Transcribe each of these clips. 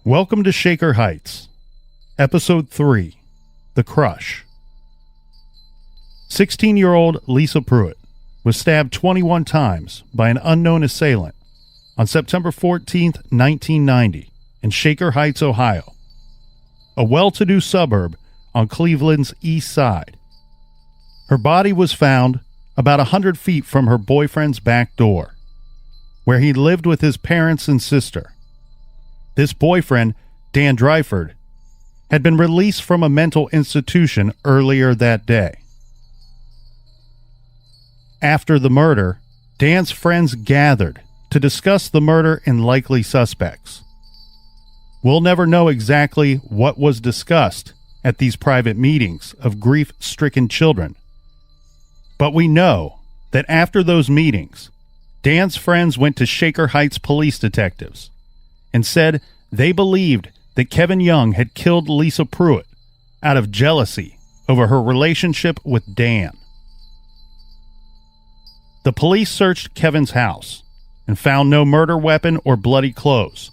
Welcome to Shaker Heights, Episode 3, The Crush. 16-year-old Lisa Pruett was stabbed 21 times by an unknown assailant on September 14, 1990, in Shaker Heights, Ohio, a well-to-do suburb on Cleveland's east side. Her body was found about 100 feet from her boyfriend's back door, where he lived with his parents and sister. This boyfriend, Dan Dryford, had been released from a mental institution earlier that day. After the murder, Dan's friends gathered to discuss the murder and likely suspects. We'll never know exactly what was discussed at these private meetings of grief-stricken children, but we know that after those meetings, Dan's friends went to Shaker Heights police detectives and said they believed that Kevin Young had killed Lisa Pruitt out of jealousy over her relationship with Dan. The police searched Kevin's house and found no murder weapon or bloody clothes,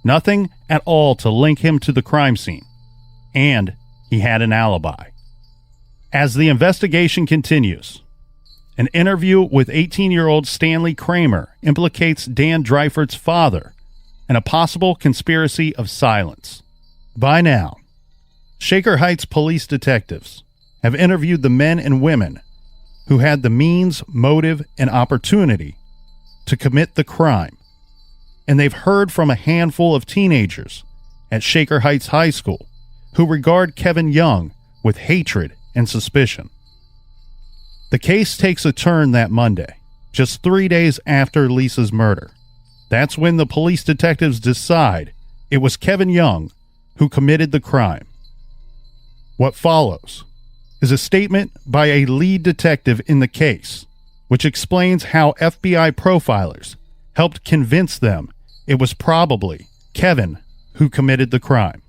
nothing at all to link him to the crime scene, and he had an alibi. As the investigation continues, an interview with 18-year-old Stanley Kramer implicates Dan Dryford's father in a possible conspiracy of silence. By now, Shaker Heights police detectives have interviewed the men and women who had the means, motive, and opportunity to commit the crime, and they've heard from a handful of teenagers at Shaker Heights High School who regard Kevin Young with hatred and suspicion. The case takes a turn that Monday, just 3 days after Lisa's murder. That's when the police detectives decide it was Kevin Young who committed the crime. What follows is a statement by a lead detective in the case, which explains how FBI profilers helped convince them it was probably Kevin who committed the crime.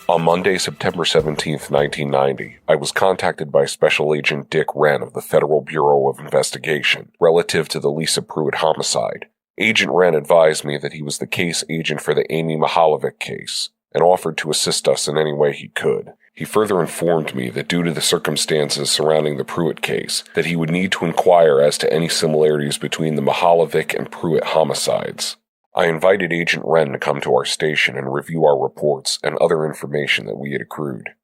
On Monday, September 17, 1990, I was contacted by Special Agent Dick Wren of the Federal Bureau of Investigation relative to the Lisa Pruitt homicide. Agent Wren advised me that he was the case agent for the Amy Mahalovic case and offered to assist us in any way he could. He further informed me that due to the circumstances surrounding the Pruitt case, that he would need to inquire as to any similarities between the Mahalovic and Pruitt homicides. I invited Agent Wren to come to our station and review our reports and other information that we had accrued.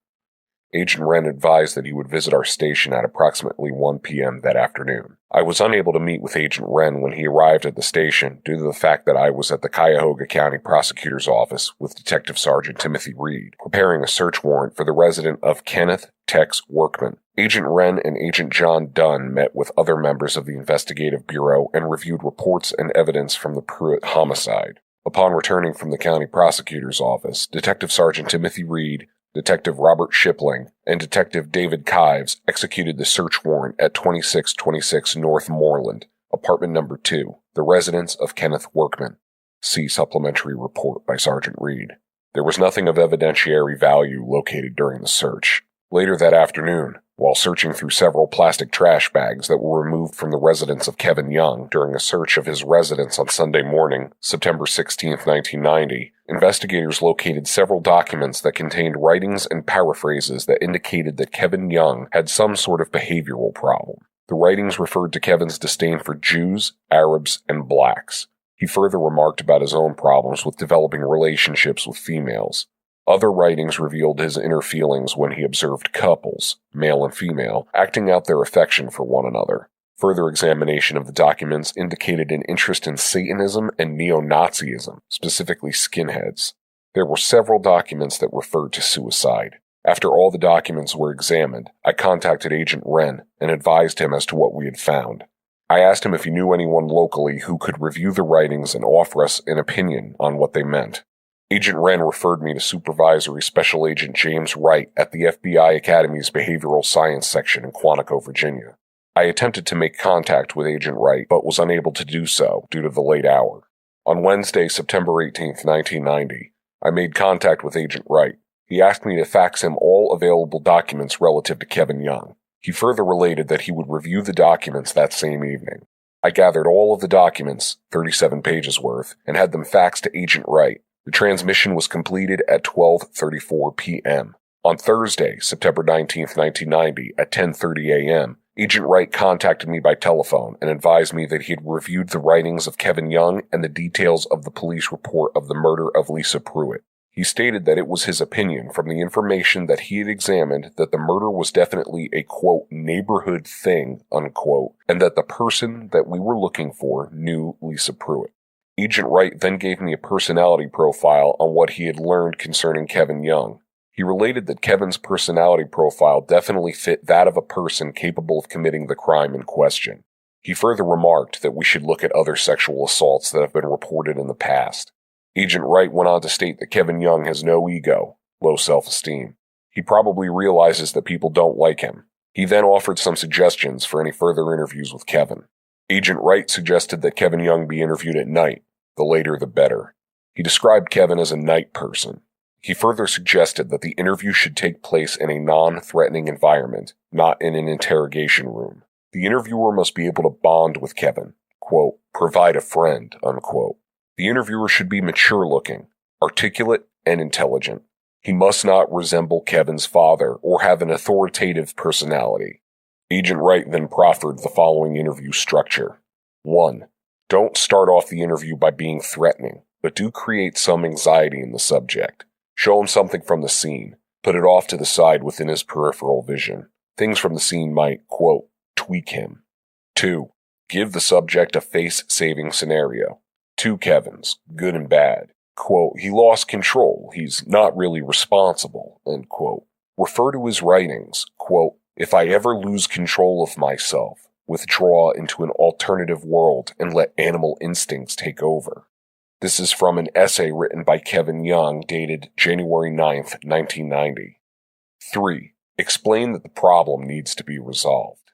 Agent Wren advised that he would visit our station at approximately 1 p.m. that afternoon. I was unable to meet with Agent Wren when he arrived at the station due to the fact that I was at the Cuyahoga County Prosecutor's Office with Detective Sergeant Timothy Reed, preparing a search warrant for the resident of Kenneth Tex Workman. Agent Wren and Agent John Dunn met with other members of the Investigative Bureau and reviewed reports and evidence from the Pruitt homicide. Upon returning from the County Prosecutor's Office, Detective Sergeant Timothy Reed, Detective Robert Shipling, and Detective David Kives executed the search warrant at 2626 North Moreland, apartment number 2, the residence of Kenneth Workman. See supplementary report by Sergeant Reed. There was nothing of evidentiary value located during the search. Later that afternoon, while searching through several plastic trash bags that were removed from the residence of Kevin Young during a search of his residence on Sunday morning, September 16, 1990, investigators located several documents that contained writings and paraphrases that indicated that Kevin Young had some sort of behavioral problem. The writings referred to Kevin's disdain for Jews, Arabs, and blacks. He further remarked about his own problems with developing relationships with females. Other writings revealed his inner feelings when he observed couples, male and female, acting out their affection for one another. Further examination of the documents indicated an interest in Satanism and neo-Nazism, specifically skinheads. There were several documents that referred to suicide. After all the documents were examined, I contacted Agent Wren and advised him as to what we had found. I asked him if he knew anyone locally who could review the writings and offer us an opinion on what they meant. Agent Wren referred me to Supervisory Special Agent James Wright at the FBI Academy's Behavioral Science Section in Quantico, Virginia. I attempted to make contact with Agent Wright, but was unable to do so due to the late hour. On Wednesday, September 18, 1990, I made contact with Agent Wright. He asked me to fax him all available documents relative to Kevin Young. He further related that he would review the documents that same evening. I gathered all of the documents, 37 pages worth, and had them faxed to Agent Wright. The transmission was completed at 12:34 p.m. On Thursday, September 19, 1990, at 10:30 a.m., Agent Wright contacted me by telephone and advised me that he had reviewed the writings of Kevin Young and the details of the police report of the murder of Lisa Pruitt. He stated that it was his opinion from the information that he had examined that the murder was definitely a, quote, neighborhood thing, unquote, and that the person that we were looking for knew Lisa Pruitt. Agent Wright then gave me a personality profile on what he had learned concerning Kevin Young. He related that Kevin's personality profile definitely fit that of a person capable of committing the crime in question. He further remarked that we should look at other sexual assaults that have been reported in the past. Agent Wright went on to state that Kevin Young has no ego, low self-esteem. He probably realizes that people don't like him. He then offered some suggestions for any further interviews with Kevin. Agent Wright suggested that Kevin Young be interviewed at night, the later the better. He described Kevin as a night person. He further suggested that the interview should take place in a non-threatening environment, not in an interrogation room. The interviewer must be able to bond with Kevin, quote, provide a friend, unquote. The interviewer should be mature-looking, articulate, and intelligent. He must not resemble Kevin's father or have an authoritative personality. Agent Wright then proffered the following interview structure. 1. Don't start off the interview by being threatening, but do create some anxiety in the subject. Show him something from the scene. Put it off to the side within his peripheral vision. Things from the scene might, quote, tweak him. 2. Give the subject a face-saving scenario. 2 Kevins, good and bad. Quote, he lost control. He's not really responsible, end quote. Refer to his writings. Quote, if I ever lose control of myself, withdraw into an alternative world and let animal instincts take over. This is from an essay written by Kevin Young dated January 9th, 1990. 3. Explain that the problem needs to be resolved.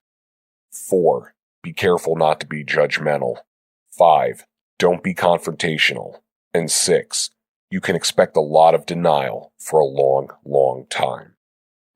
4. Be careful not to be judgmental. 5. Don't be confrontational. And 6. You can expect a lot of denial for a long, long time.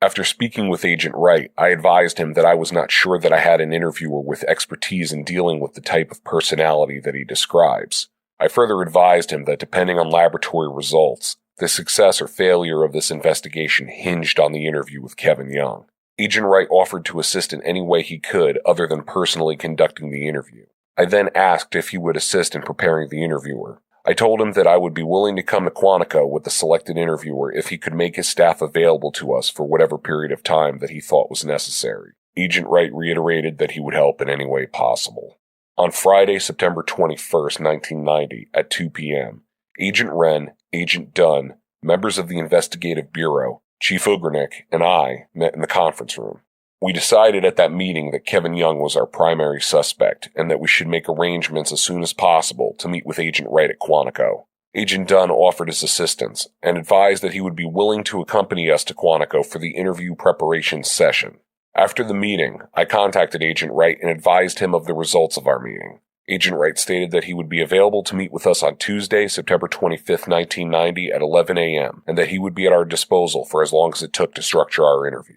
After speaking with Agent Wright, I advised him that I was not sure that I had an interviewer with expertise in dealing with the type of personality that he describes. I further advised him that depending on laboratory results, the success or failure of this investigation hinged on the interview with Kevin Young. Agent Wright offered to assist in any way he could other than personally conducting the interview. I then asked if he would assist in preparing the interviewer. I told him that I would be willing to come to Quantico with the selected interviewer if he could make his staff available to us for whatever period of time that he thought was necessary. Agent Wright reiterated that he would help in any way possible. On Friday, September 21st, 1990, at 2 p.m., Agent Wren, Agent Dunn, members of the Investigative Bureau, Chief Ugrinick, and I met in the conference room. We decided at that meeting that Kevin Young was our primary suspect and that we should make arrangements as soon as possible to meet with Agent Wright at Quantico. Agent Dunn offered his assistance and advised that he would be willing to accompany us to Quantico for the interview preparation session. After the meeting, I contacted Agent Wright and advised him of the results of our meeting. Agent Wright stated that he would be available to meet with us on Tuesday, September 25th, 1990 at 11 a.m., and that he would be at our disposal for as long as it took to structure our interview.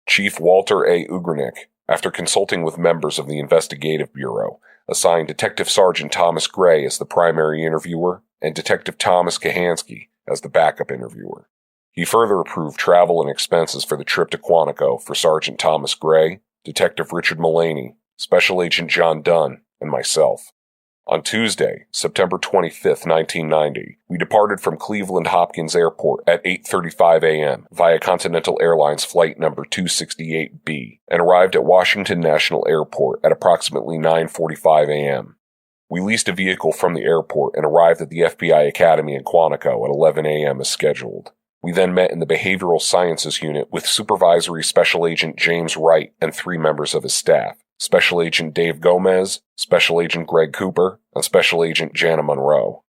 Chief Walter A. Ugrinick, after consulting with members of the Investigative Bureau, assigned Detective Sergeant Thomas Gray as the primary interviewer and Detective Thomas Kahansky as the backup interviewer. He further approved travel and expenses for the trip to Quantico for Sergeant Thomas Gray, Detective Richard Mullaney, Special Agent John Dunn, and myself. On Tuesday, September 25th, 1990, we departed from Cleveland Hopkins Airport at 8:35 a.m. via Continental Airlines flight number 268B and arrived at Washington National Airport at approximately 9:45 a.m. We leased a vehicle from the airport and arrived at the FBI Academy in Quantico at 11 a.m. as scheduled. We then met in the Behavioral Sciences Unit with Supervisory Special Agent James Wright and 3 members of his staff. Special Agent Dave Gomez, Special Agent Greg Cooper, and Special Agent Jana Monroe.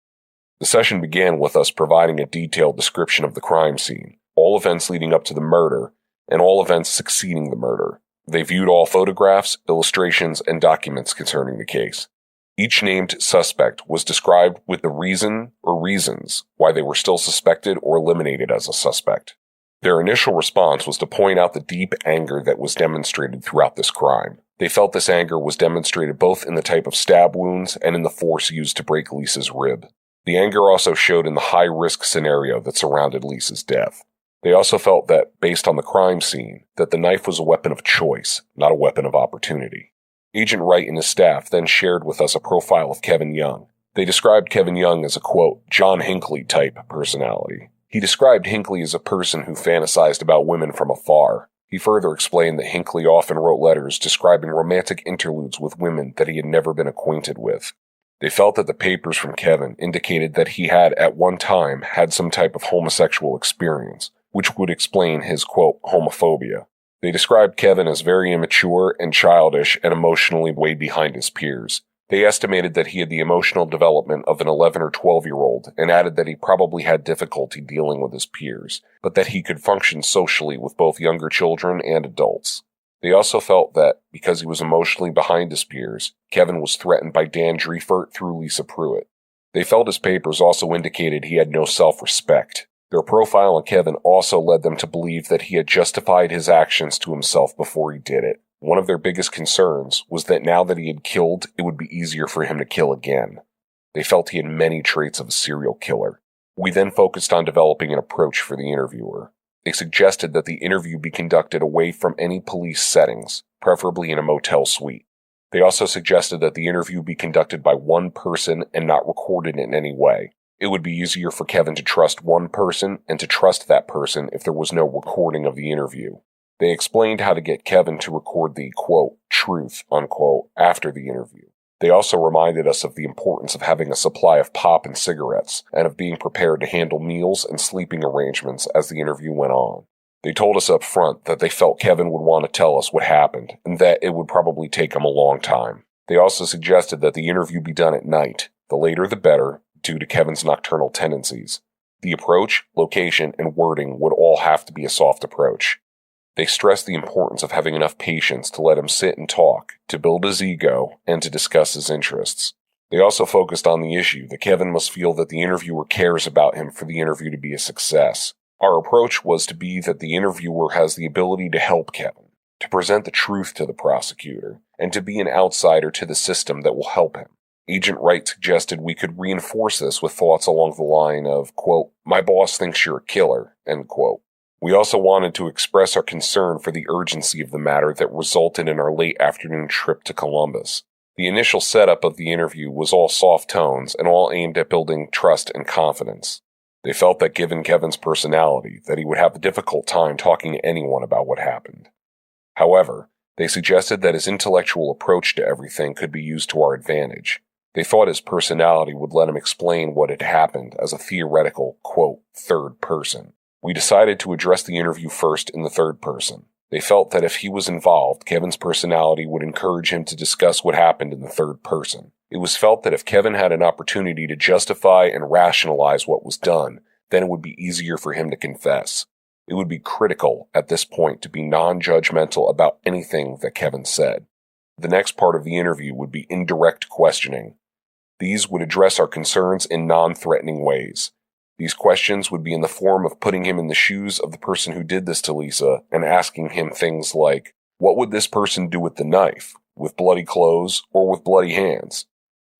The session began with us providing a detailed description of the crime scene, all events leading up to the murder, and all events succeeding the murder. They viewed all photographs, illustrations, and documents concerning the case. Each named suspect was described with the reason or reasons why they were still suspected or eliminated as a suspect. Their initial response was to point out the deep anger that was demonstrated throughout this crime. They felt this anger was demonstrated both in the type of stab wounds and in the force used to break Lisa's rib. The anger also showed in the high-risk scenario that surrounded Lisa's death. They also felt that, based on the crime scene, that the knife was a weapon of choice, not a weapon of opportunity. Agent Wright and his staff then shared with us a profile of Kevin Young. They described Kevin Young as a, quote, John Hinckley-type personality. He described Hinckley as a person who fantasized about women from afar. He further explained that Hinckley often wrote letters describing romantic interludes with women that he had never been acquainted with. They felt that the papers from Kevin indicated that he had at one time had some type of homosexual experience, which would explain his, quote, homophobia. They described Kevin as very immature and childish and emotionally way behind his peers. They estimated that he had the emotional development of an 11 or 12-year-old and added that he probably had difficulty dealing with his peers, but that he could function socially with both younger children and adults. They also felt that, because he was emotionally behind his peers, Kevin was threatened by Dan Driefert through Lisa Pruitt. They felt his papers also indicated he had no self-respect. Their profile on Kevin also led them to believe that he had justified his actions to himself before he did it. One of their biggest concerns was that now that he had killed, it would be easier for him to kill again. They felt he had many traits of a serial killer. We then focused on developing an approach for the interviewer. They suggested that the interview be conducted away from any police settings, preferably in a motel suite. They also suggested that the interview be conducted by one person and not recorded in any way. It would be easier for Kevin to trust one person and to trust that person if there was no recording of the interview. They explained how to get Kevin to record the, quote, truth, unquote, after the interview. They also reminded us of the importance of having a supply of pop and cigarettes, and of being prepared to handle meals and sleeping arrangements as the interview went on. They told us up front that they felt Kevin would want to tell us what happened, and that it would probably take him a long time. They also suggested that the interview be done at night, the later the better, due to Kevin's nocturnal tendencies. The approach, location, and wording would all have to be a soft approach. They stressed the importance of having enough patience to let him sit and talk, to build his ego, and to discuss his interests. They also focused on the issue that Kevin must feel that the interviewer cares about him for the interview to be a success. Our approach was to be that the interviewer has the ability to help Kevin, to present the truth to the prosecutor, and to be an outsider to the system that will help him. Agent Wright suggested we could reinforce this with thoughts along the line of, quote, my boss thinks you're a killer, end quote. We also wanted to express our concern for the urgency of the matter that resulted in our late afternoon trip to Columbus. The initial setup of the interview was all soft tones and all aimed at building trust and confidence. They felt that given Kevin's personality, that he would have a difficult time talking to anyone about what happened. However, they suggested that his intellectual approach to everything could be used to our advantage. They thought his personality would let him explain what had happened as a theoretical, quote, third person. We decided to address the interview first in the third person. They felt that if he was involved, Kevin's personality would encourage him to discuss what happened in the third person. It was felt that if Kevin had an opportunity to justify and rationalize what was done, then it would be easier for him to confess. It would be critical at this point to be non-judgmental about anything that Kevin said. The next part of the interview would be indirect questioning. These would address our concerns in non-threatening ways. These questions would be in the form of putting him in the shoes of the person who did this to Lisa and asking him things like, what would this person do with the knife? With bloody clothes or with bloody hands?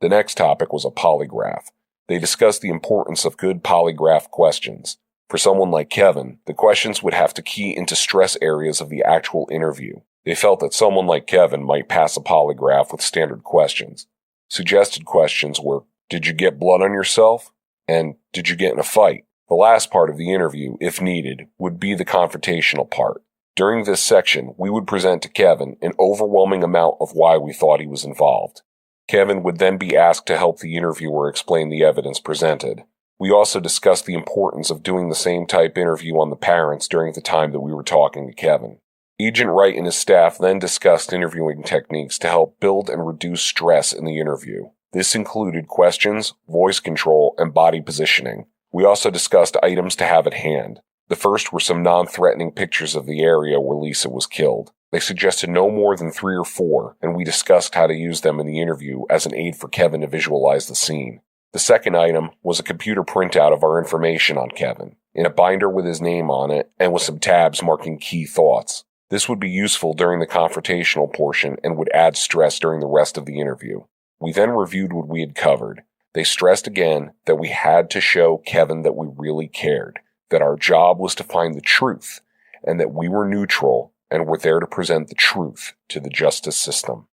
The next topic was a polygraph. They discussed the importance of good polygraph questions. For someone like Kevin, the questions would have to key into stress areas of the actual interview. They felt that someone like Kevin might pass a polygraph with standard questions. Suggested questions were, did you get blood on yourself? And did you get in a fight? The last part of the interview, if needed, would be the confrontational part. During this section, we would present to Kevin an overwhelming amount of why we thought he was involved. Kevin would then be asked to help the interviewer explain the evidence presented. We also discussed the importance of doing the same type interview on the parents during the time that we were talking to Kevin. Agent Wright and his staff then discussed interviewing techniques to help build and reduce stress in the interview. This included questions, voice control, and body positioning. We also discussed items to have at hand. The first were some non-threatening pictures of the area where Lisa was killed. They suggested no more than 3 or 4, and we discussed how to use them in the interview as an aid for Kevin to visualize the scene. The second item was a computer printout of our information on Kevin, in a binder with his name on it and with some tabs marking key thoughts. This would be useful during the confrontational portion and would add stress during the rest of the interview. We then reviewed what we had covered. They stressed again that we had to show Kevin that we really cared, that our job was to find the truth, and that we were neutral and were there to present the truth to the justice system.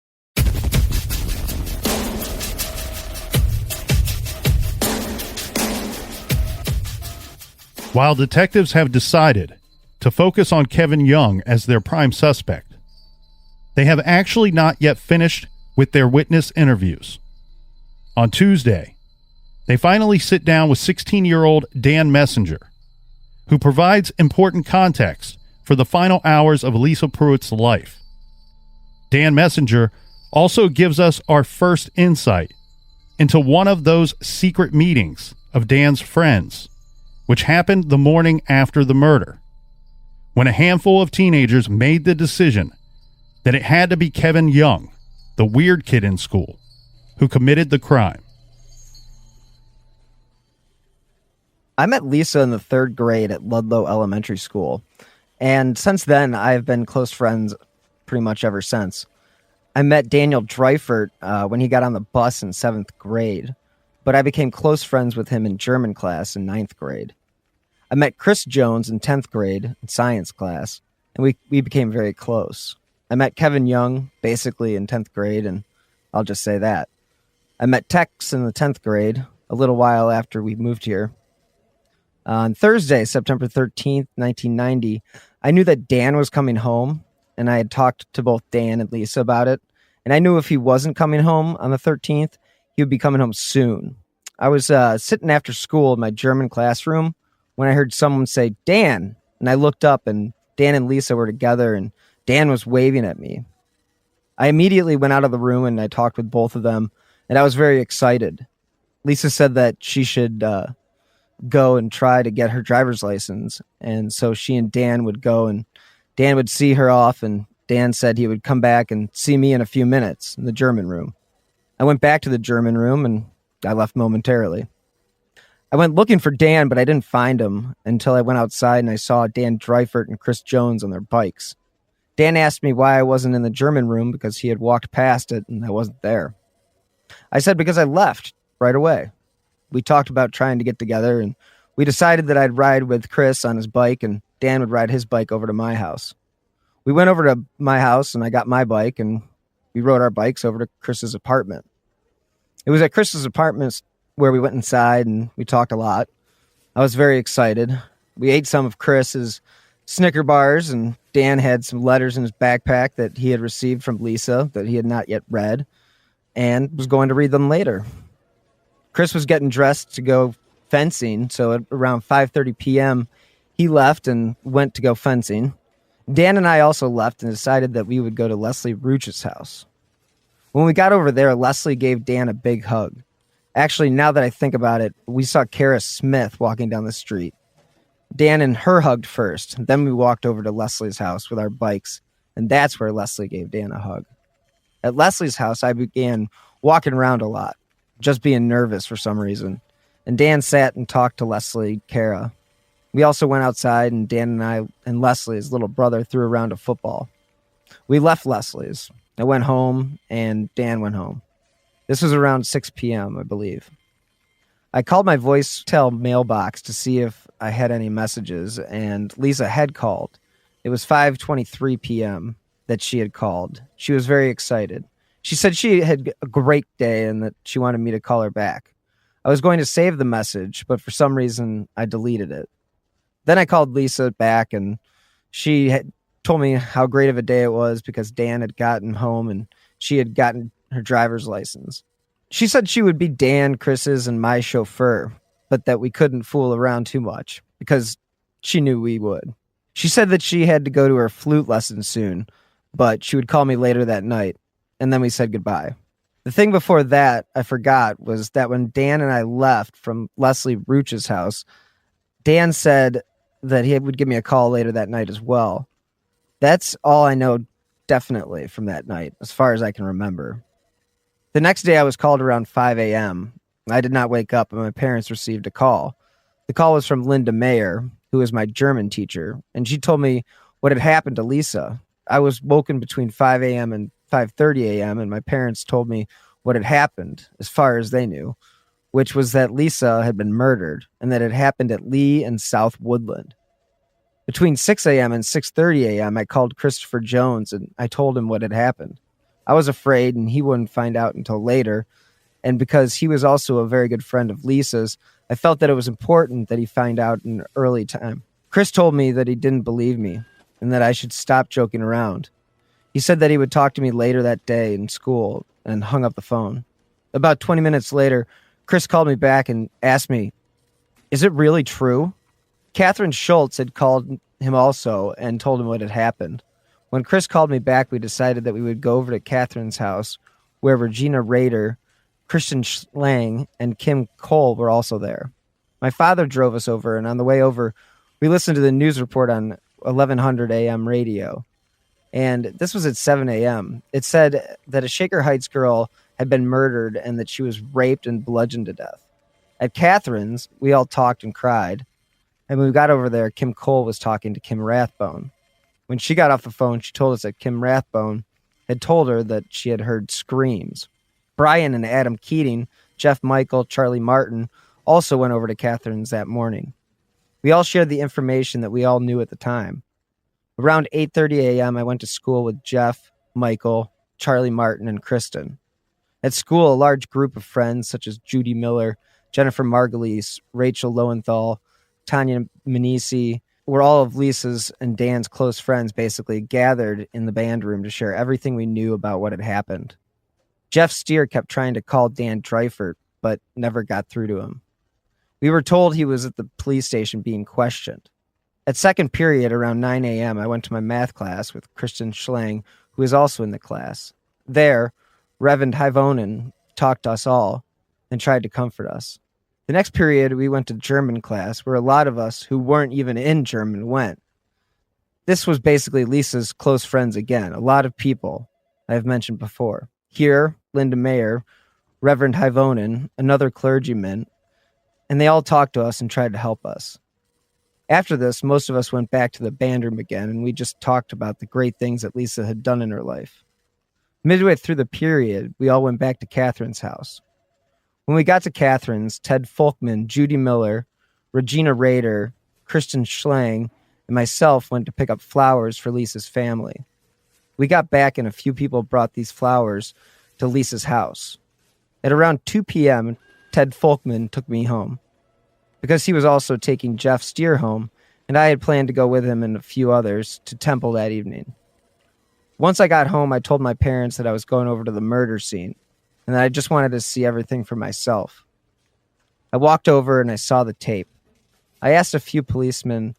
While detectives have decided to focus on Kevin Young as their prime suspect, they have actually not yet finished with their witness interviews. On Tuesday, they finally sit down with 16-year-old Dan Messenger, who provides important context for the final hours of Lisa Pruitt's life. Dan Messenger also gives us our first insight into one of those secret meetings of Dan's friends, which happened the morning after the murder, when a handful of teenagers made the decision that it had to be Kevin Young, the weird kid in school, who committed the crime. I met Lisa in the 3rd grade at Ludlow Elementary School, and since then, I've been close friends pretty much ever since. I met Daniel Dreifert when he got on the bus in 7th grade, but I became close friends with him in German class in 9th grade. I met Chris Jones in 10th grade in science class, and we became very close. I met Kevin Young basically in 10th grade, and I'll just say that. I met Tex in the 10th grade a little while after we moved here. On Thursday, September 13th, 1990, I knew that Dan was coming home, and I had talked to both Dan and Lisa about it, and I knew if he wasn't coming home on the 13th, he would be coming home soon. I was sitting after school in my German classroom when I heard someone say, "Dan," and I looked up, and Dan and Lisa were together, and Dan was waving at me. I immediately went out of the room, and I talked with both of them, and I was very excited. Lisa said that she should go and try to get her driver's license, and so she and Dan would go, and Dan would see her off, and Dan said he would come back and see me in a few minutes in the German room. I went back to the German room, and I left momentarily. I went looking for Dan, but I didn't find him until I went outside and I saw Dan Dreifert and Chris Jones on their bikes. Dan asked me why I wasn't in the German room because he had walked past it and I wasn't there. I said because I left right away. We talked about trying to get together, and we decided that I'd ride with Chris on his bike and Dan would ride his bike over to my house. We went over to my house and I got my bike and we rode our bikes over to Chris's apartment. It was at Chris's apartment where we went inside and we talked a lot. I was very excited. We ate some of Chris's Snicker bars, and Dan had some letters in his backpack that he had received from Lisa that he had not yet read and was going to read them later. Chris was getting dressed to go fencing, so at around 5:30 p.m., he left and went to go fencing. Dan and I also left and decided that we would go to Leslie Ruch's house. When we got over there, Leslie gave Dan a big hug. Actually, now that I think about it, we saw Kara Smith walking down the street. Dan and her hugged first. Then we walked over to Leslie's house with our bikes, and that's where Leslie gave Dan a hug. At Leslie's house, I began walking around a lot, just being nervous for some reason. And Dan sat and talked to Leslie, Kara. We also went outside, and Dan and I and Leslie's little brother threw a round of football. We left Leslie's. I went home, and Dan went home. This was around 6 p.m., I believe. I called my voicemail mailbox to see if I had any messages, and Lisa had called. It was 5:23 p.m. that she had called. She was very excited. She said she had a great day and that she wanted me to call her back. I was going to save the message, but for some reason, I deleted it. Then I called Lisa back, and she had told me how great of a day it was because Dan had gotten home and she had gotten her driver's license. She said she would be Dan, Chris's, and my chauffeur, but that we couldn't fool around too much because she knew we would. She said that she had to go to her flute lesson soon, but she would call me later that night, and then we said goodbye. The thing before that I forgot was that when Dan and I left from Leslie Ruch's house, Dan said that he would give me a call later that night as well. That's all I know definitely from that night, as far as I can remember. The next day I was called around 5 a.m. I did not wake up, and my parents received a call. The call was from Linda Mayer, who was my German teacher, and she told me what had happened to Lisa. I was woken between 5 a.m. and 5:30 a.m., and my parents told me what had happened, as far as they knew, which was that Lisa had been murdered, and that it happened at Lee and South Woodland. Between 6 a.m. and 6:30 a.m., I called Christopher Jones, and I told him what had happened. I was afraid, and he wouldn't find out until later, and because he was also a very good friend of Lisa's, I felt that it was important that he find out in an early time. Chris told me that he didn't believe me, and that I should stop joking around. He said that he would talk to me later that day in school, and hung up the phone. About 20 minutes later, Chris called me back and asked me, "Is it really true?" Catherine Schultz had called him also and told him what had happened. When Chris called me back, we decided that we would go over to Catherine's house, where Regina Rader, Christian Schlang, and Kim Cole were also there. My father drove us over, and on the way over, we listened to the news report on 1100 a.m. radio. And this was at 7 a.m. It said that a Shaker Heights girl had been murdered and that she was raped and bludgeoned to death. At Catherine's, we all talked and cried. And when we got over there, Kim Cole was talking to Kim Rathbone. When she got off the phone, she told us that Kim Rathbone had told her that she had heard screams. Brian and Adam Keating, Jeff Michael, Charlie Martin also went over to Catherine's that morning. We all shared the information that we all knew at the time. Around 8:30 a.m., I went to school with Jeff, Michael, Charlie Martin, and Kristen. At school, a large group of friends such as Judy Miller, Jennifer Margulies, Rachel Lowenthal, Tanya Manisi, were all of Lisa's and Dan's close friends basically gathered in the band room to share everything we knew about what had happened. Jeff Steer kept trying to call Dan Dreifert, but never got through to him. We were told he was at the police station being questioned. At second period, around 9 a.m., I went to my math class with Christian Schlang, who was also in the class. There, Reverend Hivonen talked to us all and tried to comfort us. The next period, we went to German class, where a lot of us who weren't even in German went. This was basically Lisa's close friends again, a lot of people I have mentioned before. Here, Linda Mayer, Reverend Hivonen, another clergyman, and they all talked to us and tried to help us. After this, most of us went back to the band room again, and we just talked about the great things that Lisa had done in her life. Midway through the period, we all went back to Catherine's house. When we got to Catherine's, Ted Folkman, Judy Miller, Regina Rader, Kristen Schlang, and myself went to pick up flowers for Lisa's family. We got back and a few people brought these flowers to Lisa's house. At around 2 p.m., Ted Folkman took me home. Because he was also taking Jeff Steer home, and I had planned to go with him and a few others to Temple that evening. Once I got home, I told my parents that I was going over to the murder scene, and that I just wanted to see everything for myself. I walked over and I saw the tape. I asked a few policemen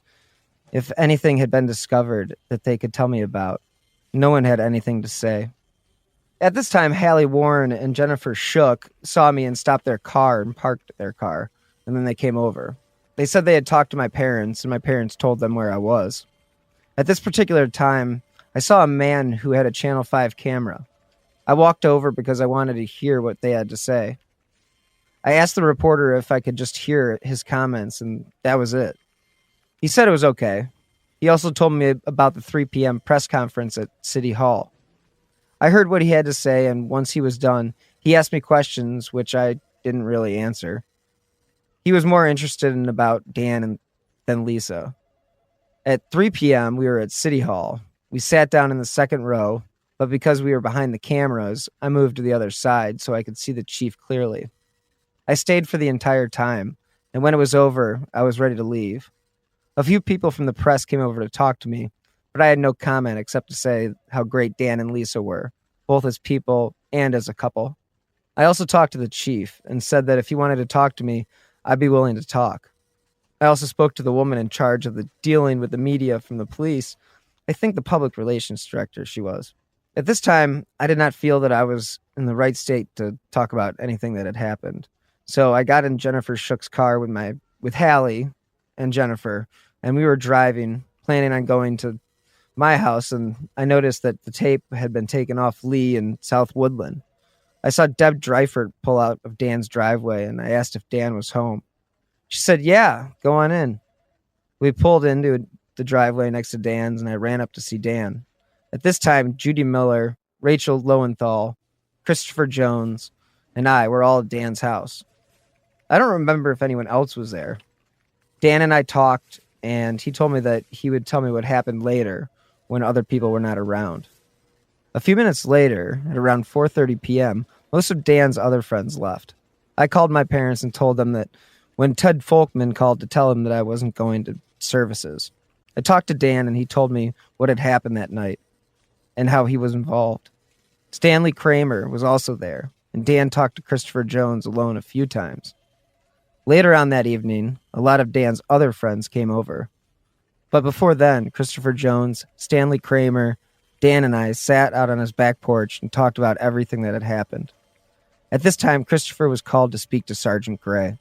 if anything had been discovered that they could tell me about. No one had anything to say. At this time, Hallie Warren and Jennifer Shook saw me and stopped their car and parked their car, and then they came over. They said they had talked to my parents, and my parents told them where I was. At this particular time, I saw a man who had a Channel 5 camera. I walked over because I wanted to hear what they had to say. I asked the reporter if I could just hear his comments, and that was it. He said it was okay. He also told me about the 3 p.m. press conference at City Hall. I heard what he had to say, and once he was done, he asked me questions, which I didn't really answer. He was more interested in about Dan than Lisa. At 3 p.m., we were at City Hall. We sat down in the second row, but because we were behind the cameras, I moved to the other side so I could see the chief clearly. I stayed for the entire time, and when it was over, I was ready to leave. A few people from the press came over to talk to me, but I had no comment except to say how great Dan and Lisa were, both as people and as a couple. I also talked to the chief and said that if he wanted to talk to me, I'd be willing to talk. I also spoke to the woman in charge of the dealing with the media from the police. I think the public relations director she was. At this time, I did not feel that I was in the right state to talk about anything that had happened. So I got in Jennifer Shook's car with Hallie and Jennifer, and we were driving, planning on going to my house, and I noticed that the tape had been taken off Lee in South Woodland. I saw Deb Dreifert pull out of Dan's driveway, and I asked if Dan was home. She said, "Yeah, go on in." We pulled into the driveway next to Dan's, and I ran up to see Dan. At this time, Judy Miller, Rachel Lowenthal, Christopher Jones, and I were all at Dan's house. I don't remember if anyone else was there. Dan and I talked, and he told me that he would tell me what happened later when other people were not around. A few minutes later, at around 4:30 p.m., most of Dan's other friends left. I called my parents and told them that when Ted Folkman called to tell him that I wasn't going to services. I talked to Dan, and he told me what had happened that night and how he was involved. Stanley Kramer was also there, and Dan talked to Christopher Jones alone a few times. Later on that evening, a lot of Dan's other friends came over. But before then, Christopher Jones, Stanley Kramer, Dan and I sat out on his back porch and talked about everything that had happened. At this time, Christopher was called to speak to Sergeant Gray.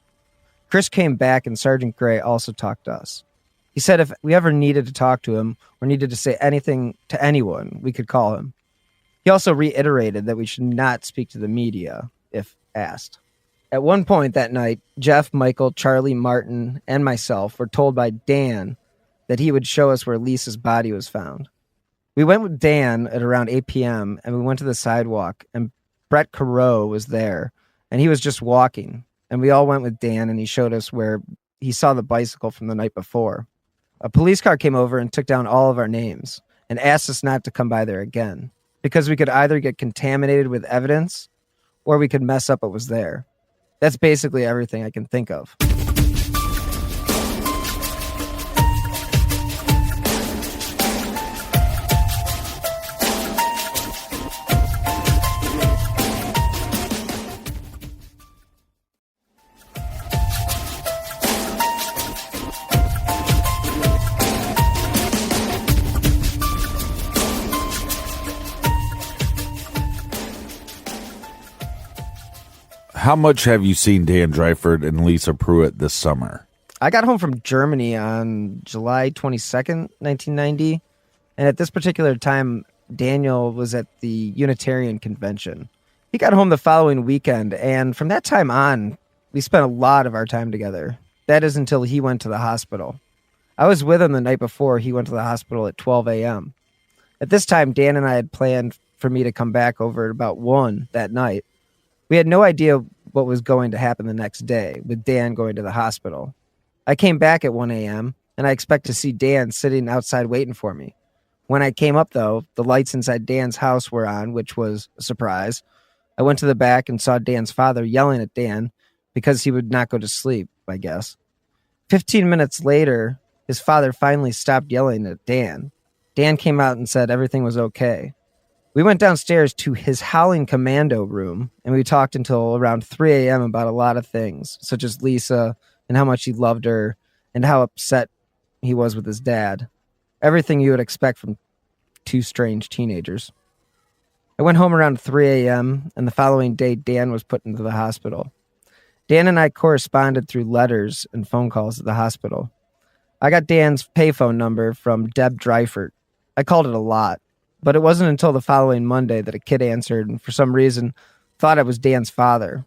Chris came back, and Sergeant Gray also talked to us. He said if we ever needed to talk to him or needed to say anything to anyone, we could call him. He also reiterated that we should not speak to the media if asked. At one point that night, Jeff, Michael, Charlie, Martin, and myself were told by Dan that he would show us where Lisa's body was found. We went with Dan at around 8 p.m., and we went to the sidewalk, and Brett Carreau was there, and he was just walking. And we all went with Dan, and he showed us where he saw the bicycle from the night before. A police car came over and took down all of our names and asked us not to come by there again because we could either get contaminated with evidence or we could mess up what was there. That's basically everything I can think of. How much have you seen Dan Dreifert and Lisa Pruitt this summer? I got home from Germany on July 22nd, 1990. And at this particular time, Daniel was at the Unitarian Convention. He got home the following weekend, and from that time on, we spent a lot of our time together. That is until he went to the hospital. I was with him the night before he went to the hospital at 12 a.m. At this time, Dan and I had planned for me to come back over at about 1 that night. We had no idea what was going to happen the next day with Dan going to the hospital. I came back at 1 a.m., and I expect to see Dan sitting outside waiting for me. When I came up, though, the lights inside Dan's house were on, which was a surprise. I went to the back and saw Dan's father yelling at Dan because he would not go to sleep, I guess. 15 minutes later, his father finally stopped yelling at Dan. Dan came out and said everything was okay. We went downstairs to his howling commando room, and we talked until around 3 a.m. about a lot of things, such as Lisa and how much he loved her and how upset he was with his dad. Everything you would expect from two strange teenagers. I went home around 3 a.m., and the following day, Dan was put into the hospital. Dan and I corresponded through letters and phone calls at the hospital. I got Dan's payphone number from Deb Dreifert. I called it a lot. But it wasn't until the following Monday that a kid answered and for some reason thought I was Dan's father.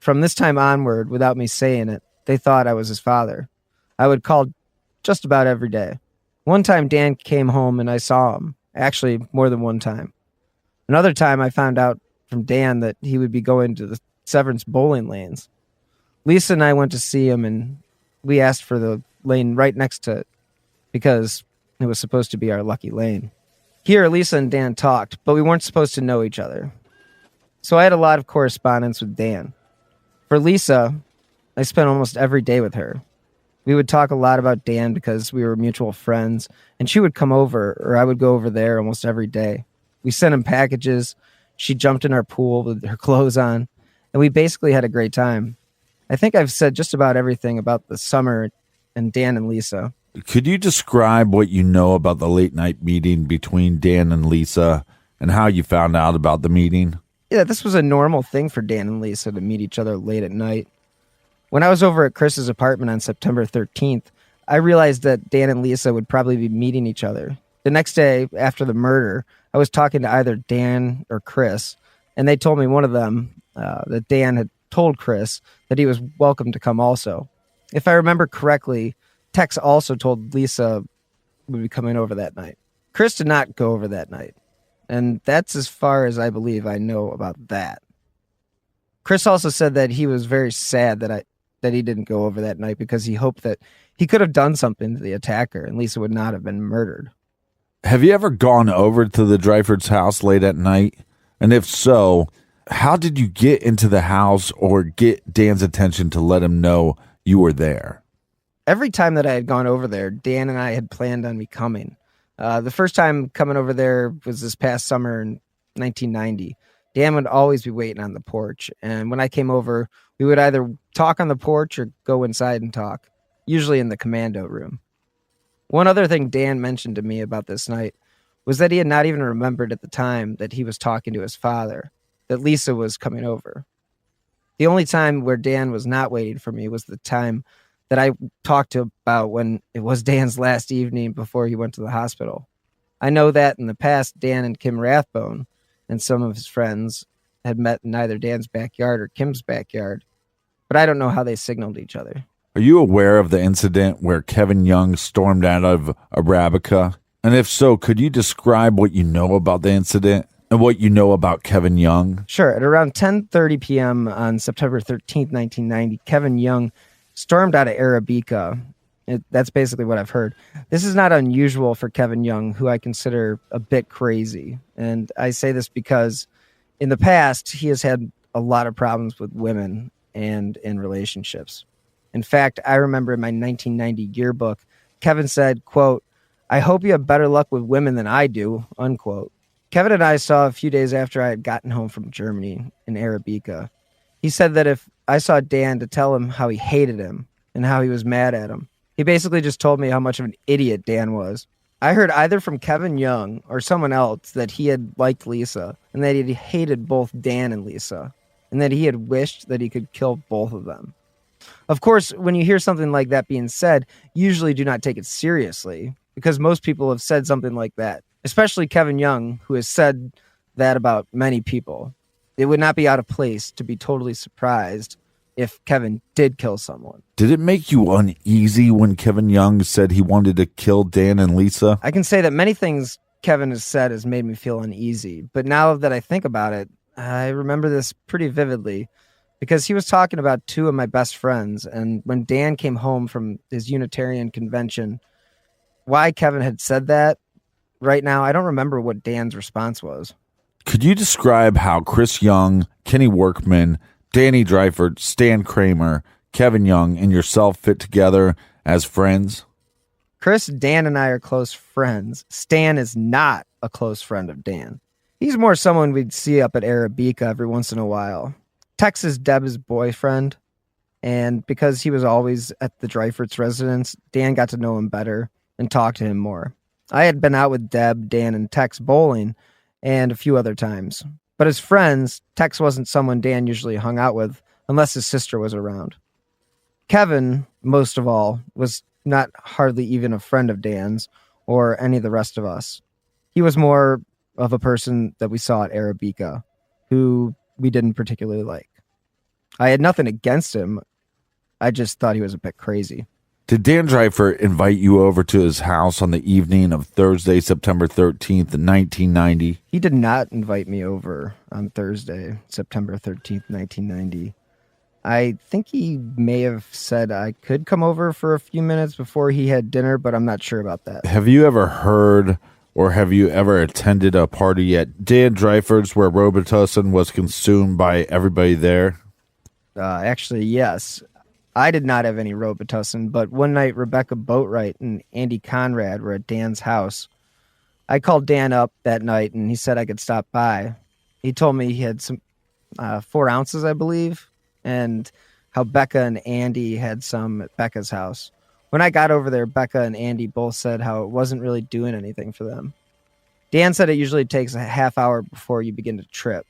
From this time onward, without me saying it, they thought I was his father. I would call just about every day. One time Dan came home and I saw him. Actually, more than one time. Another time I found out from Dan that he would be going to the Severance bowling lanes. Lisa and I went to see him and we asked for the lane right next to it because it was supposed to be our lucky lane. Here, Lisa and Dan talked, but we weren't supposed to know each other. So I had a lot of correspondence with Dan. For Lisa, I spent almost every day with her. We would talk a lot about Dan because we were mutual friends, and she would come over, or I would go over there almost every day. We sent him packages. She jumped in our pool with her clothes on, and we basically had a great time. I think I've said just about everything about the summer and Dan and Lisa. Could you describe what you know about the late night meeting between Dan and Lisa and how you found out about the meeting? Yeah, this was a normal thing for Dan and Lisa to meet each other late at night. When I was over at Chris's apartment on September 13th, I realized that Dan and Lisa would probably be meeting each other. The next day after the murder, I was talking to either Dan or Chris, and they told me one of them that Dan had told Chris that he was welcome to come also. If I remember correctly, Tex also told Lisa would be coming over that night. Chris did not go over that night, and that's as far as I believe I know about that. Chris also said that he was very sad that he didn't go over that night because he hoped that he could have done something to the attacker and Lisa would not have been murdered. Have you ever gone over to the Dryfords' house late at night? And if so, how did you get into the house or get Dan's attention to let him know you were there? Every time that I had gone over there, Dan and I had planned on me coming. The first time coming over there was this past summer in 1990. Dan would always be waiting on the porch, and when I came over, we would either talk on the porch or go inside and talk, usually in the commando room. One other thing Dan mentioned to me about this night was that he had not even remembered at the time that he was talking to his father, that Lisa was coming over. The only time where Dan was not waiting for me was the time that I talked to about when it was Dan's last evening before he went to the hospital. I know that in the past, Dan and Kim Rathbone and some of his friends had met in either Dan's backyard or Kim's backyard, but I don't know how they signaled each other. Are you aware of the incident where Kevin Young stormed out of Arabica? And if so, could you describe what you know about the incident and what you know about Kevin Young? Sure. At around 10:30 p.m. on September 13th, 1990, Kevin Young stormed out of Arabica. That's basically what I've heard. This is not unusual for Kevin Young, who I consider a bit crazy. And I say this because in the past, he has had a lot of problems with women and in relationships. In fact, I remember in my 1990 yearbook, Kevin said, quote, "I hope you have better luck with women than I do," unquote. Kevin and I saw a few days after I had gotten home from Germany in Arabica. He said that if I saw Dan, to tell him how he hated him and how he was mad at him. He basically just told me how much of an idiot Dan was. I heard either from Kevin Young or someone else that he had liked Lisa and that he hated both Dan and Lisa and that he had wished that he could kill both of them. Of course, when you hear something like that being said, usually do not take it seriously because most people have said something like that, especially Kevin Young, who has said that about many people. It would not be out of place to be totally surprised if Kevin did kill someone. Did it make you uneasy when Kevin Young said he wanted to kill Dan and Lisa? I can say that many things Kevin has said has made me feel uneasy, but now that I think about it, I remember this pretty vividly because he was talking about two of my best friends, and when Dan came home from his Unitarian convention, why Kevin had said that, right now, I don't remember what Dan's response was. Could you describe how Chris Young, Kenny Workman, Danny Dryford, Stan Kramer, Kevin Young, and yourself fit together as friends? Chris, Dan, and I are close friends. Stan is not a close friend of Dan. He's more someone we'd see up at Arabica every once in a while. Tex is Deb's boyfriend, and because he was always at the Dryfords' residence, Dan got to know him better and talk to him more. I had been out with Deb, Dan, and Tex bowling and a few other times. But as friends, Tex wasn't someone Dan usually hung out with unless his sister was around. Kevin, most of all, was not hardly even a friend of Dan's or any of the rest of us. He was more of a person that we saw at Arabica, who we didn't particularly like. I had nothing against him. I just thought he was a bit crazy. Did Dan Dryford invite you over to his house on the evening of Thursday, September 13th, 1990? He did not invite me over on Thursday, September 13th, 1990. I think he may have said I could come over for a few minutes before he had dinner, but I'm not sure about that. Have you ever heard or have you ever attended a party at Dan Dryford's where Robitussin was consumed by everybody there? Actually, yes. I did not have any Robitussin, but one night Rebecca Boatwright and Andy Conrad were at Dan's house. I called Dan up that night, and he said I could stop by. He told me he had some 4 ounces, I believe, and how Becca and Andy had some at Becca's house. When I got over there, Becca and Andy both said how it wasn't really doing anything for them. Dan said it usually takes a half hour before you begin to trip.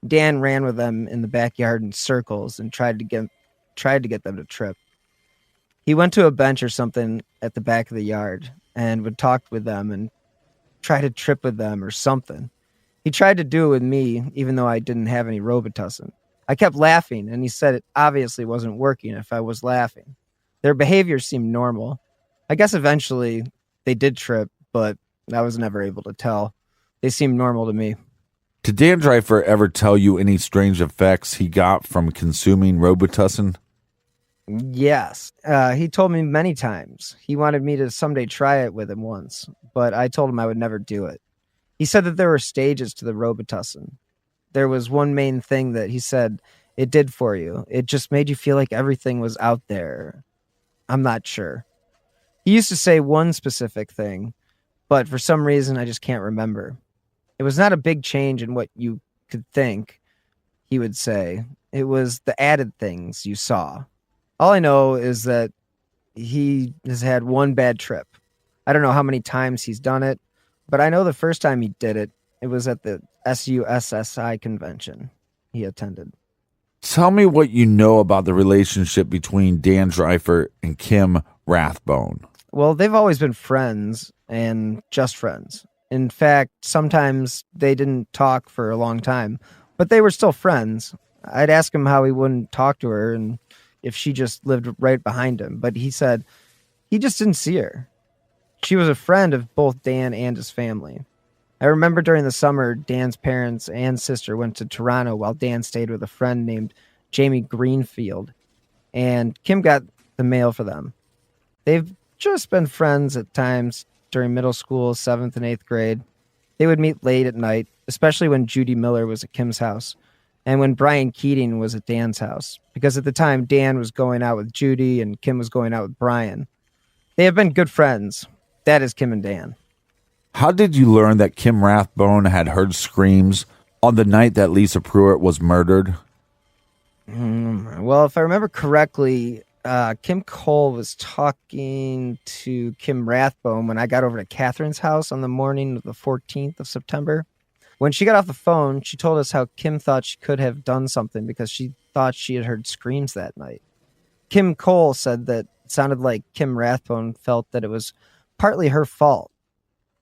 Dan ran with them in the backyard in circles and tried to get them to trip. He went to a bench or something at the back of the yard and would talk with them and try to trip with them or something. He tried to do it with me, even though I didn't have any Robitussin. I kept laughing, and he said it obviously wasn't working if I was laughing. Their behavior seemed normal. I guess eventually they did trip, but I was never able to tell. They seemed normal to me. Did Dan Dreifer ever tell you any strange effects he got from consuming Robitussin? Yes. He told me many times. He wanted me to someday try it with him once, but I told him I would never do it. He said that there were stages to the Robitussin. There was one main thing that he said it did for you. It just made you feel like everything was out there. I'm not sure. He used to say one specific thing, but for some reason I just can't remember. It was not a big change in what you could think, he would say. It was the added things you saw. All I know is that he has had one bad trip. I don't know how many times he's done it, but I know the first time he did it, it was at the SUSSI convention he attended. Tell me what you know about the relationship between Dan Dreifer and Kim Rathbone. Well, they've always been friends and just friends. In fact, sometimes they didn't talk for a long time, but they were still friends. I'd ask him how he wouldn't talk to her and if she just lived right behind him, but he said he just didn't see her. She was a friend of both Dan and his family. I remember during the summer, Dan's parents and sister went to Toronto while Dan stayed with a friend named Jamie Greenfield, and Kim got the mail for them. They've just been friends at times during middle school, 7th and 8th grade. They would meet late at night, especially when Judy Miller was at Kim's house and when Brian Keating was at Dan's house, because at the time Dan was going out with Judy and Kim was going out with Brian. They have been good friends. That is Kim and Dan. How did you learn that Kim Rathbone had heard screams on the night that Lisa Pruitt was murdered? Well, if I remember correctly, Kim Cole was talking to Kim Rathbone when I got over to Catherine's house on the morning of the 14th of September. When she got off the phone, she told us how Kim thought she could have done something because she thought she had heard screams that night. Kim Cole said that it sounded like Kim Rathbone felt that it was partly her fault.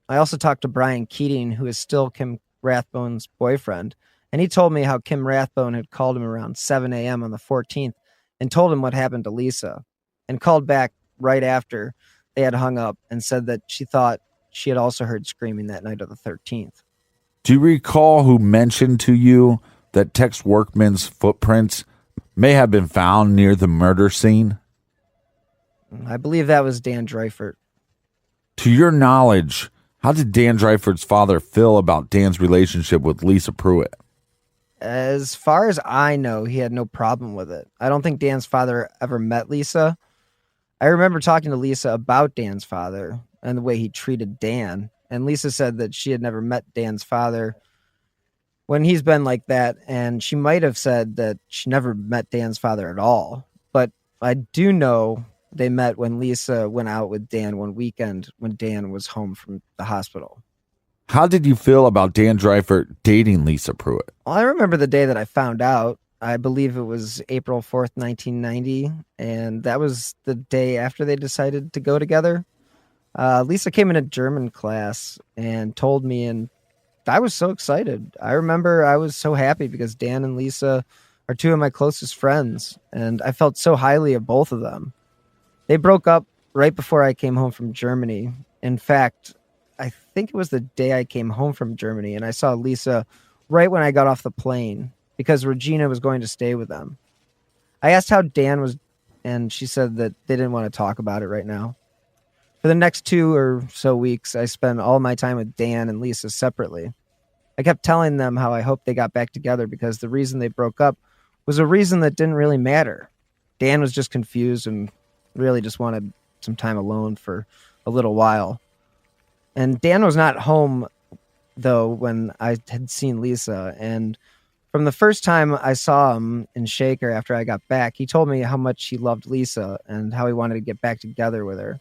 I also talked to Brian Keating, who is still Kim Rathbone's boyfriend, and he told me how Kim Rathbone had called him around 7 a.m. on the 14th and told him what happened to Lisa, and called back right after they had hung up and said that she thought she had also heard screaming that night of the 13th. Do you recall who mentioned to you that Tex Workman's footprints may have been found near the murder scene? I believe that was Dan Dreifer. To your knowledge, how did Dan Dreifer's father feel about Dan's relationship with Lisa Pruitt? As far as I know, he had no problem with it. I don't think Dan's father ever met Lisa. I remember talking to Lisa about Dan's father and the way he treated Dan. And Lisa said that she had never met Dan's father when he's been like that. And she might have said that she never met Dan's father at all. But I do know they met when Lisa went out with Dan one weekend when Dan was home from the hospital. How did you feel about Dan Dreifer dating Lisa Pruitt? Well, I remember the day that I found out. I believe it was April 4th, 1990. And that was the day after they decided to go together. Lisa came in a German class and told me, and I was so excited. I remember I was so happy because Dan and Lisa are two of my closest friends, and I felt so highly of both of them. They broke up right before I came home from Germany. In fact, I think it was the day I came home from Germany, and I saw Lisa right when I got off the plane because Regina was going to stay with them. I asked how Dan was, and she said that they didn't want to talk about it right now. For the next 2 or so weeks, I spent all my time with Dan and Lisa separately. I kept telling them how I hoped they got back together because the reason they broke up was a reason that didn't really matter. Dan was just confused and really just wanted some time alone for a little while. And Dan was not home, though, when I had seen Lisa. And from the first time I saw him in Shaker after I got back, he told me how much he loved Lisa and how he wanted to get back together with her.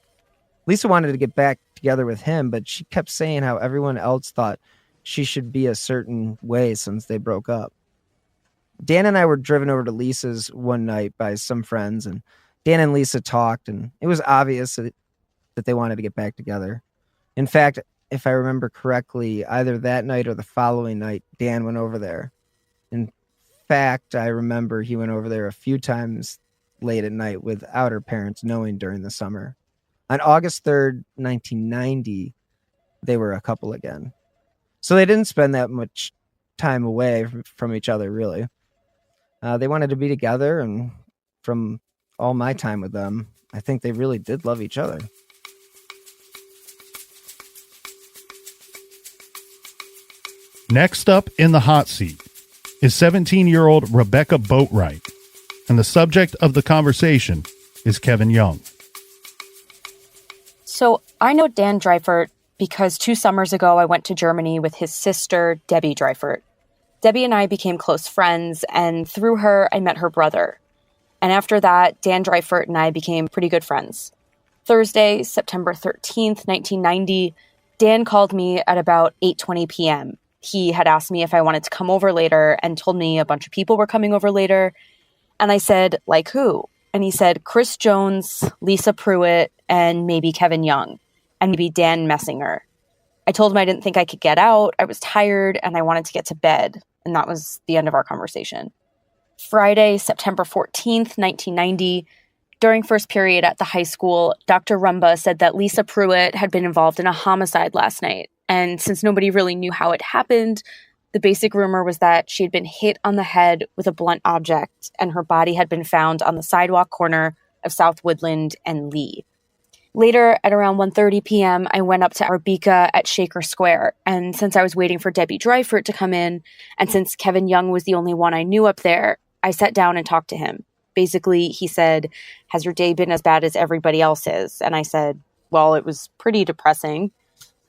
Lisa wanted to get back together with him, but she kept saying how everyone else thought she should be a certain way since they broke up. Dan and I were driven over to Lisa's one night by some friends, and Dan and Lisa talked, and it was obvious that they wanted to get back together. In fact, if I remember correctly, either that night or the following night, Dan went over there. In fact, I remember he went over there a few times late at night without her parents knowing during the summer. On August 3rd, 1990, they were a couple again. So they didn't spend that much time away from each other, really. They wanted to be together, and from all my time with them, I think they really did love each other. Next up in the hot seat is 17-year-old Rebecca Boatwright, and the subject of the conversation is Kevin Young. So I know Dan Dreifert because 2 summers ago I went to Germany with his sister, Debbie Dreifert. Debbie and I became close friends, and through her, I met her brother. And after that, Dan Dreifert and I became pretty good friends. Thursday, September 13th, 1990, Dan called me at about 8:20 p.m. He had asked me if I wanted to come over later and told me a bunch of people were coming over later. And I said, like who? And he said, Chris Jones, Lisa Pruitt, and maybe Kevin Young, and maybe Dan Messinger. I told him I didn't think I could get out. I was tired and I wanted to get to bed. And that was the end of our conversation. Friday, September 14th, 1990, during first period at the high school, Dr. Rumba said that Lisa Pruitt had been involved in a homicide last night. And since nobody really knew how it happened, the basic rumor was that she had been hit on the head with a blunt object and her body had been found on the sidewalk corner of South Woodland and Lee. Later, at around 1:30 p.m., I went up to Arabica at Shaker Square, and since I was waiting for Debbie Dreifert to come in, and since Kevin Young was the only one I knew up there, I sat down and talked to him. Basically, he said, "Has your day been as bad as everybody else's?" And I said, "Well, it was pretty depressing."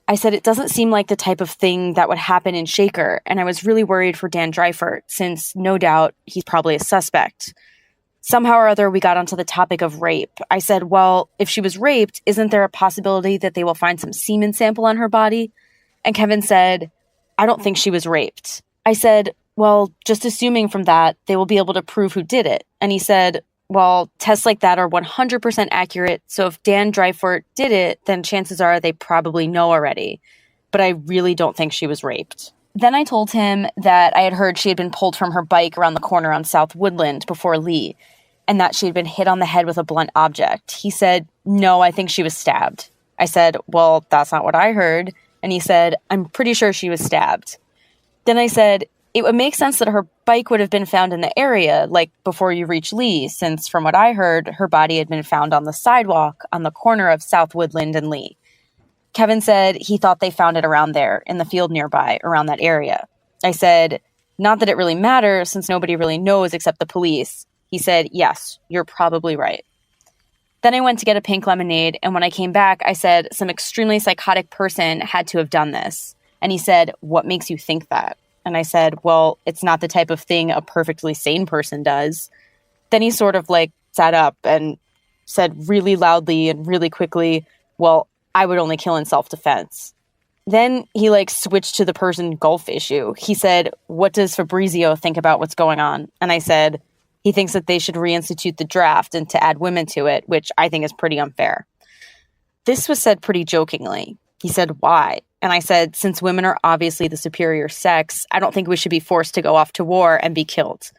I said, "It doesn't seem like the type of thing that would happen in Shaker," and I was really worried for Dan Dreifert, since no doubt he's probably a suspect. Somehow or other, we got onto the topic of rape. I said, well, if she was raped, isn't there a possibility that they will find some semen sample on her body? And Kevin said, I don't think she was raped. I said, well, just assuming from that, they will be able to prove who did it. And he said, well, tests like that are 100% accurate, so if Dan Dreifert did it, then chances are they probably know already. But I really don't think she was raped. Then I told him that I had heard she had been pulled from her bike around the corner on South Woodland before Lee, and that she had been hit on the head with a blunt object. He said, no, I think she was stabbed. I said, well, that's not what I heard. And he said, I'm pretty sure she was stabbed. Then I said, it would make sense that her bike would have been found in the area, like before you reach Lee, since from what I heard, her body had been found on the sidewalk on the corner of South Woodland and Lee. Kevin said he thought they found it around there, in the field nearby, around that area. I said, not that it really matters, since nobody really knows except the police. He said, yes, you're probably right. Then I went to get a pink lemonade, and when I came back, I said, some extremely psychotic person had to have done this. And he said, what makes you think that? And I said, well, it's not the type of thing a perfectly sane person does. Then he sort of sat up and said really loudly and really quickly, well, I would only kill in self-defense. Then he switched to the Persian Gulf issue. He said, what does Fabrizio think about what's going on? And I said, he thinks that they should reinstitute the draft and to add women to it, which I think is pretty unfair. This was said pretty jokingly. He said, why? And I said, since women are obviously the superior sex, I don't think we should be forced to go off to war and be killed.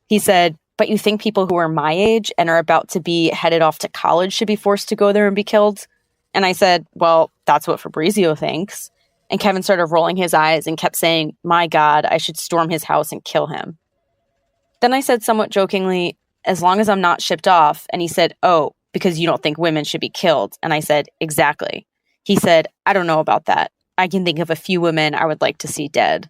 He said, but you think people who are my age and are about to be headed off to college should be forced to go there and be killed? And I said, well, that's what Fabrizio thinks. And Kevin started rolling his eyes and kept saying, my God, I should storm his house and kill him. Then I said somewhat jokingly, as long as I'm not shipped off. And he said, oh, because you don't think women should be killed. And I said, exactly. He said, I don't know about that. I can think of a few women I would like to see dead.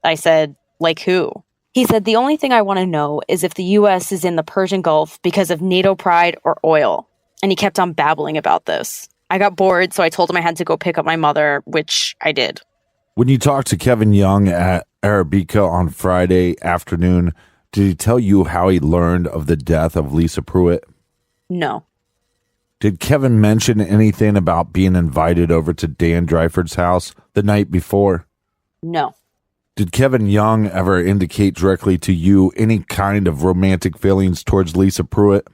I said, like who? He said, the only thing I want to know is if the U.S. is in the Persian Gulf because of NATO pride or oil. And he kept on babbling about this. I got bored, so I told him I had to go pick up my mother, which I did. When you talked to Kevin Young at Arabica on Friday afternoon, did he tell you how he learned of the death of Lisa Pruitt? No. Did Kevin mention anything about being invited over to Dan Dreifert's house the night before? No. Did Kevin Young ever indicate directly to you any kind of romantic feelings towards Lisa Pruitt?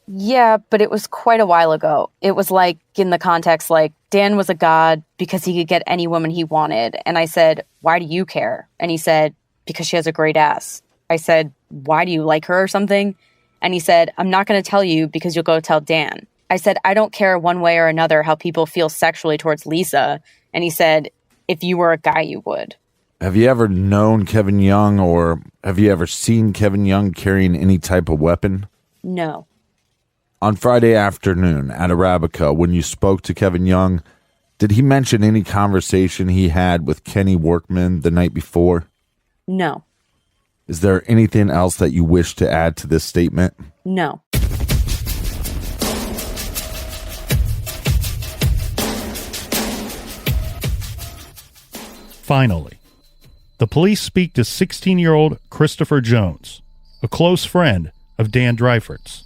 Yeah, but it was quite a while ago. It was like, in the context, like, Dan was a god because he could get any woman he wanted. And I said, why do you care? And he said, because she has a great ass. I said, why do you like her or something? And he said, I'm not going to tell you because you'll go tell Dan. I said, I don't care one way or another how people feel sexually towards Lisa. And he said, if you were a guy, you would. Have you ever known Kevin Young, or have you ever seen Kevin Young carrying any type of weapon? No. On Friday afternoon at Arabica, when you spoke to Kevin Young, did he mention any conversation he had with Kenny Workman the night before? No. Is there anything else that you wish to add to this statement? No. Finally, the police speak to 16-year-old Christopher Jones, a close friend of Dan Dreifert's.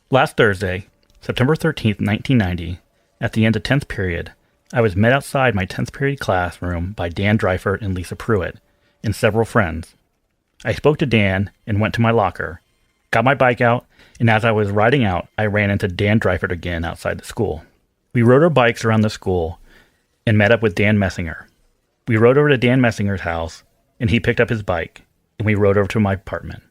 Last Thursday, September 13th, 1990, at the end of 10th period, I was met outside my 10th period classroom by Dan Dreifert and Lisa Pruitt and several friends. I spoke to Dan and went to my locker, got my bike out, and as I was riding out, I ran into Dan Dreifert again outside the school. We rode our bikes around the school and met up with Dan Messinger. We rode over to Dan Messinger's house, and he picked up his bike, and we rode over to my apartment.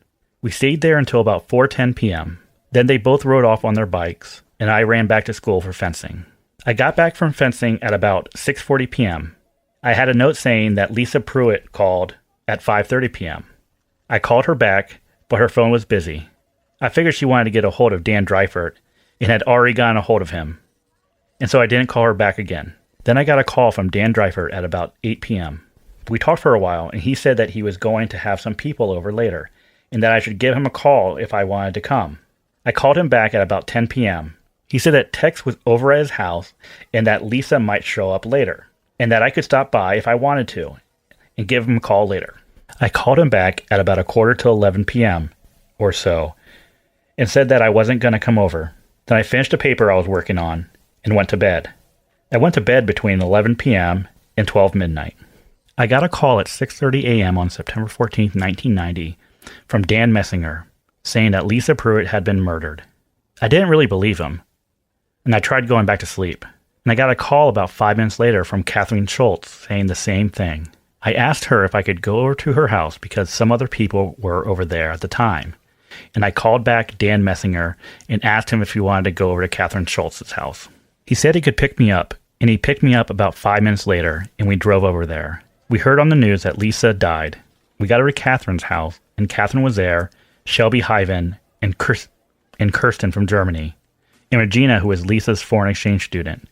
We stayed there until about 4:10 p.m. Then they both rode off on their bikes, and I ran back to school for fencing. I got back from fencing at about 6:40 p.m. I had a note saying that Lisa Pruitt called at 5:30 p.m. I called her back, but her phone was busy. I figured she wanted to get a hold of Dan Dreifert and had already gotten a hold of him, and so I didn't call her back again. Then I got a call from Dan Dreifert at about 8 p.m. We talked for a while, and he said that he was going to have some people over later, and that I should give him a call if I wanted to come. I called him back at about 10 p.m. He said that Tex was over at his house and that Lisa might show up later, and that I could stop by if I wanted to and give him a call later. I called him back at about 11:45 p.m. or so and said that I wasn't going to come over. Then I finished a paper I was working on and went to bed. I went to bed between 11 p.m. and 12 midnight. I got a call at 6:30 a.m. on September 14th, 1990 from Dan Messinger, saying that Lisa Pruitt had been murdered. I didn't really believe him, and I tried going back to sleep. And I got a call about 5 minutes later from Catherine Schultz saying the same thing. I asked her if I could go over to her house because some other people were over there at the time. And I called back Dan Messinger and asked him if he wanted to go over to Catherine Schultz's house. He said he could pick me up, and he picked me up about 5 minutes later, and we drove over there. We heard on the news that Lisa died. We got over to Catherine's house, and Catherine was there, Shelby Hyven, and Kirsten from Germany, and Regina, who was Lisa's foreign exchange student,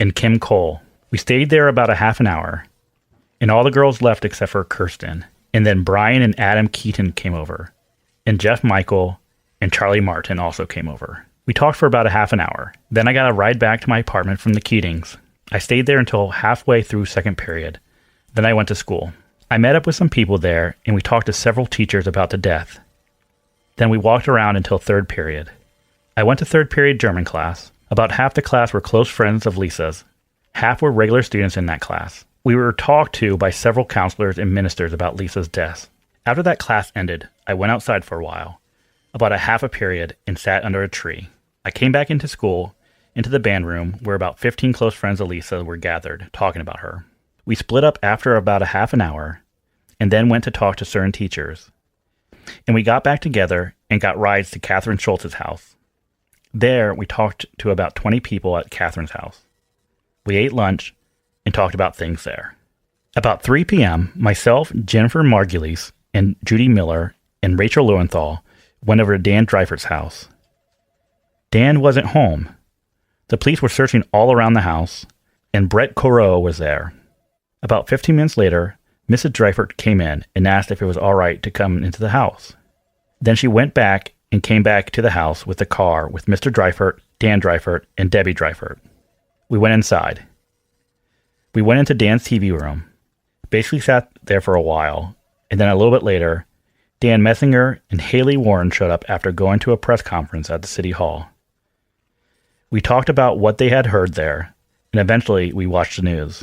and Kim Cole. We stayed there about a half an hour, and all the girls left except for Kirsten. And then Brian and Adam Keaton came over, and Jeff Michael and Charlie Martin also came over. We talked for about a half an hour. Then I got a ride back to my apartment from the Keatings. I stayed there until halfway through second period. Then I went to school. I met up with some people there, and we talked to several teachers about the death. Then we walked around until third period. I went to third period German class. About half the class were close friends of Lisa's. Half were regular students in that class. We were talked to by several counselors and ministers about Lisa's death. After that class ended, I went outside for a while, about a half a period, and sat under a tree. I came back into school, into the band room, where about 15 close friends of Lisa were gathered, talking about her. We split up after about a half an hour, and then went to talk to certain teachers. And we got back together and got rides to Catherine Schultz's house. There, we talked to about 20 people at Catherine's house. We ate lunch and talked about things there. About 3 p.m., myself, Jennifer Margulies, and Judy Miller, and Rachel Lowenthal went over to Dan Dreifert's house. Dan wasn't home. The police were searching all around the house, and Brett Corot was there. About 15 minutes later, Mrs. Dreifert came in and asked if it was all right to come into the house. Then she went back and came back to the house with the car with Mr. Dreifert, Dan Dreifert, and Debbie Dreifert. We went inside. We went into Dan's TV room, basically sat there for a while, and then a little bit later, Dan Messinger and Haley Warren showed up after going to a press conference at the City Hall. We talked about what they had heard there, and eventually we watched the news.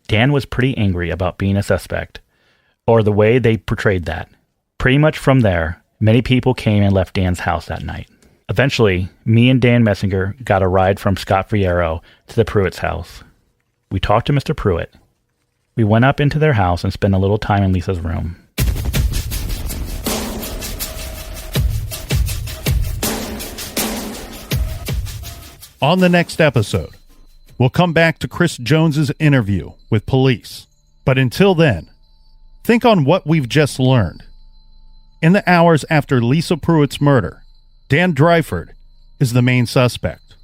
Dan was pretty angry about being a suspect, or the way they portrayed that. Pretty much from there, Many people came and left Dan's house that night. Eventually, me and Dan Messinger got a ride from Scott Fierro to the Pruitt's house. We talked to Mr. Pruitt. We went up into their house and spent a little time in Lisa's room. On the next episode, we'll come back to Chris Jones's interview with police. But until then, think on what we've just learned. In the hours after Lisa Pruitt's murder, Dan Dryford is the main suspect.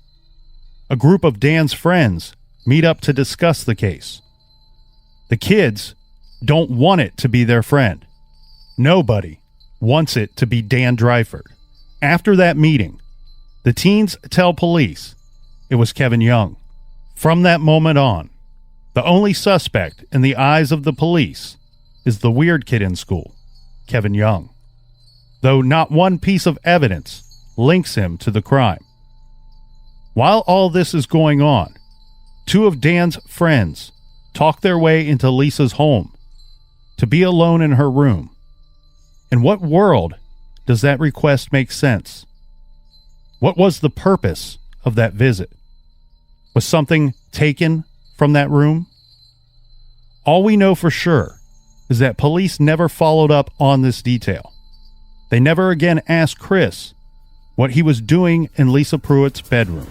A group of Dan's friends meet up to discuss the case. The kids don't want it to be their friend. Nobody wants it to be Dan Dryford. After that meeting, the teens tell police it was Kevin Young. From that moment on, the only suspect in the eyes of the police is the weird kid in school, Kevin Young, though not one piece of evidence links him to the crime. While all this is going on, two of Dan's friends talk their way into Lisa's home to be alone in her room. In what world does that request make sense? What was the purpose of that visit? Was something taken from that room? All we know for sure is that police never followed up on this detail. They never again asked Chris what he was doing in Lisa Pruitt's bedroom.